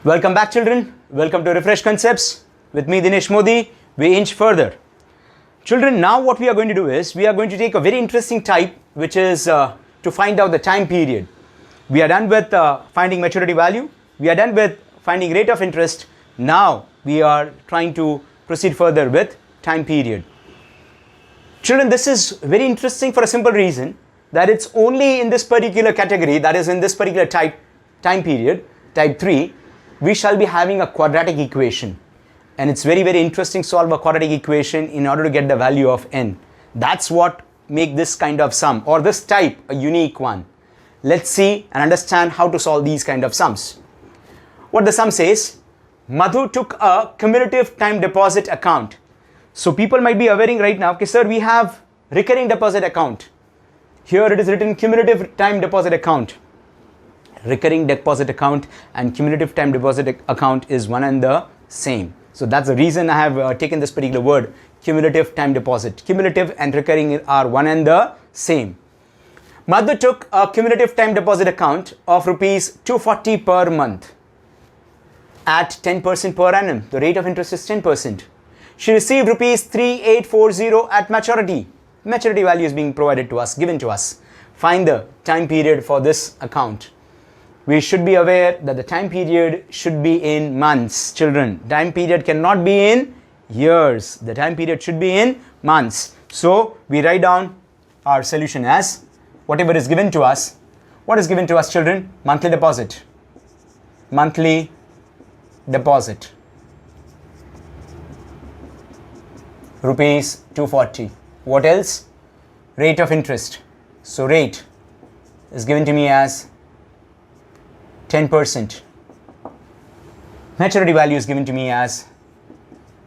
Welcome back, children. Welcome to Refresh Concepts. With me, Dinesh Modi. We inch further. Children, now what we are going to do is, we are going to take a very interesting type, which is to find out the time period. We are done with finding maturity value. We are done with finding rate of interest. Now we are trying to proceed further with time period. Children, this is very interesting for a simple reason that it's only in this particular category, that is in this particular time period, type 3, we shall be having a quadratic equation. And it's very, very interesting to solve a quadratic equation in order to get the value of n. That's what make this kind of sum or this type a unique one. Let's see and understand how to solve these kind of sums. What the sum says, Madhu took a cumulative time deposit account. So people might be awareing right now, okay sir, we have recurring deposit account. Here it is written cumulative time deposit account. Recurring deposit account and cumulative time deposit account is one and the same. So that's the reason I have taken this particular word, cumulative time deposit. Cumulative and recurring are one and the same. Madhu took a cumulative time deposit account of rupees 240 per month at 10% per annum. The rate of interest is 10%. She received rupees 3840 at maturity. Maturity value is being provided to us, given to us. Find the time period for this account. We should be aware that the time period should be in months, children. Time period cannot be in years. The time period should be in months. So we write down our solution as whatever is given to us. What is given to us, children? Monthly deposit. Monthly deposit. Rupees 240. What else? Rate of interest. So rate is given to me as 10%. Maturity value is given to me as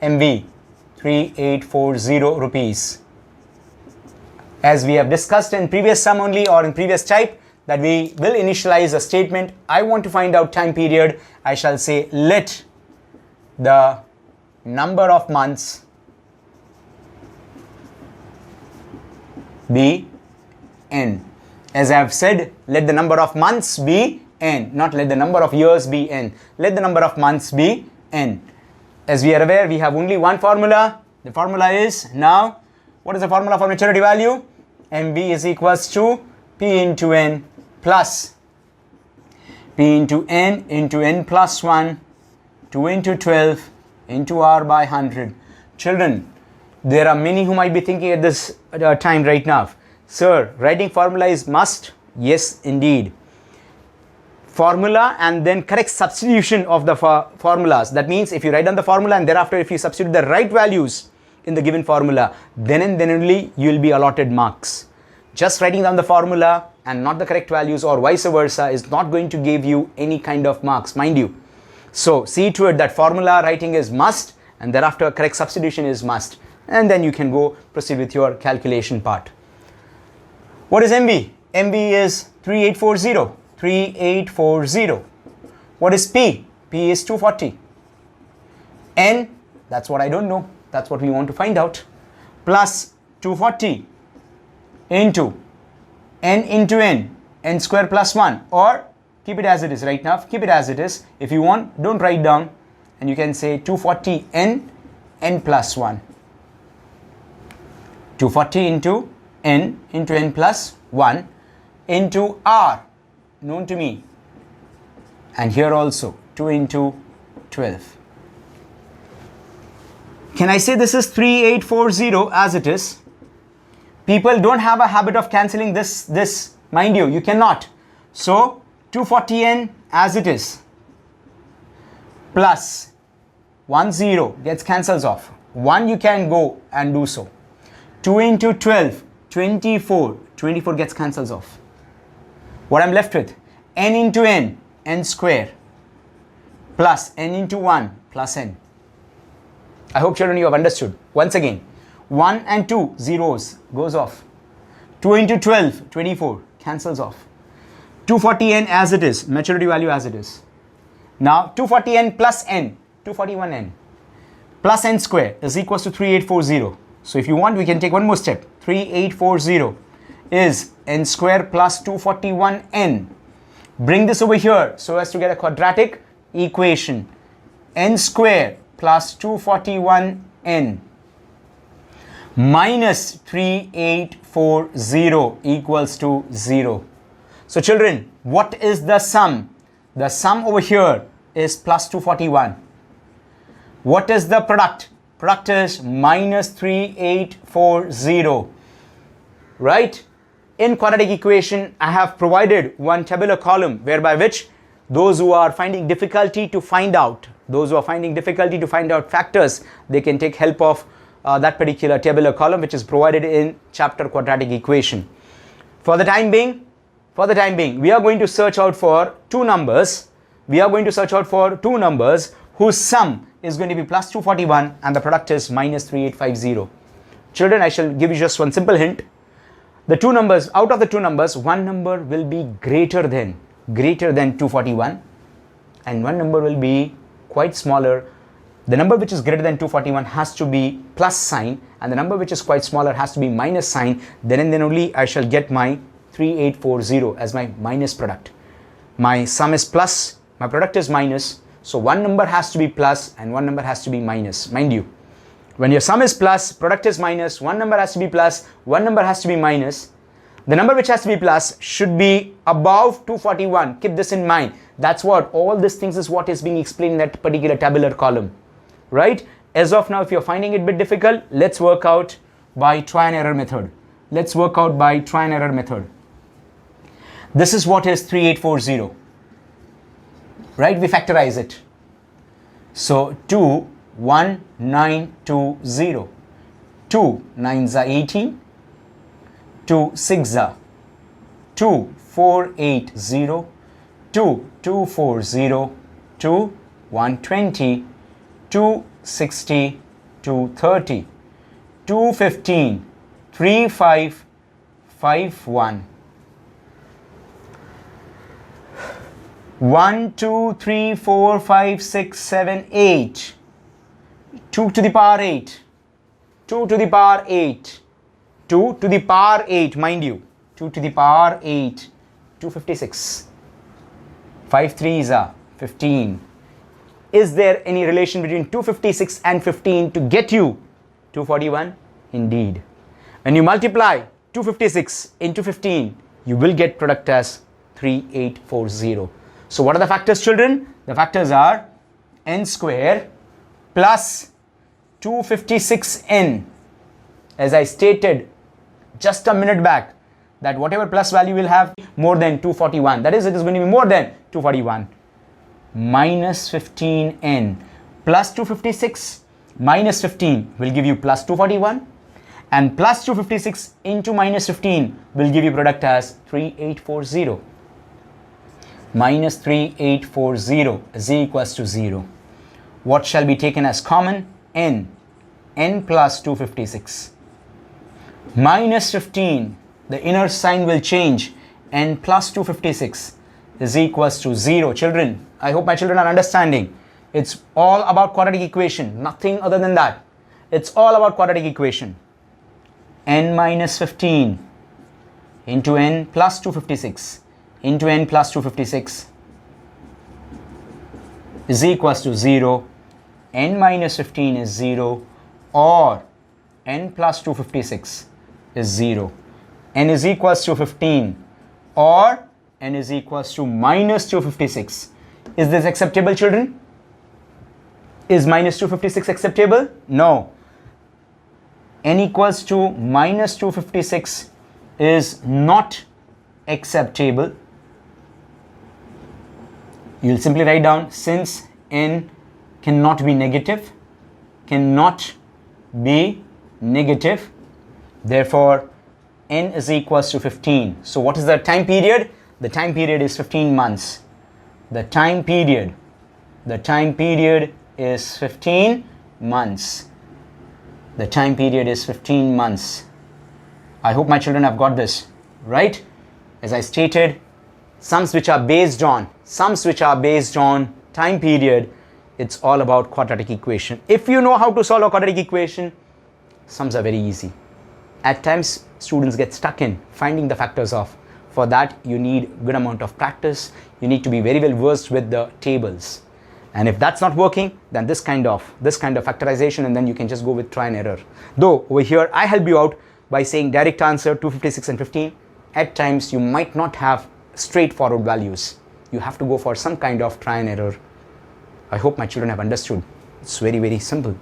MV 3840 rupees. As we have discussed in previous sum only or in previous type, that we will initialize a statement. I want to find out time period. I shall say let the number of months be n. As I have said, let the number of months be n, not let the number of years be n. Let the number of months be n. As we are aware, we have only one formula. The formula is now, what is the formula for maturity value? MV is equals to P into n plus P into n plus 1, 2 into 12 into R by 100. Children, there are many who might be thinking at this time right now, sir, writing formula is must? Yes, indeed. Formula and then correct substitution of the formulas. That means if you write down the formula and thereafter if you substitute the right values in the given formula, then and then only you will be allotted marks. Just writing down the formula and not the correct values or vice versa is not going to give you any kind of marks, mind you. So see to it that formula writing is must and thereafter correct substitution is must. And then you can go proceed with your calculation part. What is MV? MV is 3840. 3840. What is P? P is 240. N, that's what I don't know. That's what we want to find out. Plus 240 into n into n square plus 1, or keep it as it is right now. Keep it as it is. If you want, don't write down and you can say 240 n plus 1. 240 into n plus 1 into R, known to me, and here also 2 into 12. Can I say this is 3840 as it is? People don't have a habit of cancelling this, mind you cannot. So 240n as it is plus 10 gets cancels off. 1 you can go and do so. 2 into 12, 24 gets cancels off. What I'm left with? N into n square, plus n into 1 plus n. I hope children you have understood. Once again, 1 and 2 zeros goes off. 2 into 12, 24 cancels off. 240n as it is, maturity value as it is. Now 240n plus n, 241n plus n square is equals to 3840. So if you want, we can take one more step. 3840 is n square plus 241n. Bring this over here so as to get a quadratic equation, n square plus 241n minus 3840 equals to 0. So children, what is the sum? The sum over here is plus 241. What is the product? Product is minus 3840. Right? In quadratic equation, I have provided one tabular column whereby which those who are finding difficulty to find out factors, they can take help of that particular tabular column which is provided in chapter quadratic equation. For the time being, we are going to search out for two numbers. Whose sum is going to be plus 241 and the product is minus 3850. Children, I shall give you just one simple hint. The two numbers, out of the two numbers, one number will be greater than 241 and one number will be quite smaller. The number which is greater than 241 has to be plus sign and the number which is quite smaller has to be minus sign. Then and then only I shall get my 3840 as my minus product. My sum is plus, my product is minus. So one number has to be plus and one number has to be minus. Mind you, when your sum is plus, product is minus, one number has to be plus, one number has to be minus. The number which has to be plus should be above 241. Keep this in mind. That's what all these things is what is being explained in that particular tabular column. Right? As of now, if you're finding it a bit difficult, let's work out by try and error method. This is what is 3840. Right? We factorize it. So 2, 1, 9, 2, 0. 2 9s are 18. 2 6s are 2, 4, 8, 0. 2, 2, 4, 0. 2, 120. 2, 60. 2, 30. 2, 15. 3, 5, 5, 1. 1, 2, 3, 4, 5, 6, 7, 8. 2 to the power 8. 2 to the power 8. 2 to the power 8, mind you. 2 to the power 8. 256. 5 3s are 15. Is there any relation between 256 and 15 to get you 241? Indeed. When you multiply 256 into 15, you will get product as 3840. So what are the factors, children? The factors are n square plus 256n. As I stated just a minute back, that whatever plus value will have more than 241. That is, it is going to be more than 241. Minus 15n plus 256 minus 15 will give you plus 241. And plus 256 into minus 15 will give you product as 3840. Minus 3840 is equals to 0. What shall be taken as common? N plus 256. Minus 15, the inner sign will change. N plus 256 is equals to 0. Children, I hope my children are understanding. It's all about quadratic equation, nothing other than that. It's all about quadratic equation. N minus 15 into n plus 256 into n plus 256 is equals to 0. N minus 15 is 0 or n plus 256 is 0. N is equals to 15 or n is equals to minus 256. Is this acceptable, children? Is minus 256 acceptable? No. N equals to minus 256 is not acceptable. You'll simply write down, since n cannot be negative, therefore n is equals to 15. So what is the time period? The time period is 15 months. The time period is 15 months. The time period is 15 months. I hope my children have got this, right? As I stated, sums which are based on time period, it's all about quadratic equation. If you know how to solve a quadratic equation, sums are very easy. At times, students get stuck in finding the factors of. For that, you need good amount of practice. You need to be very well versed with the tables. And if that's not working, then this kind of factorization, and then you can just go with try and error. Though over here I help you out by saying direct answer 256 and 15. At times you might not have straightforward values. You have to go for some kind of try and error. I hope my children have understood. It's very, very simple.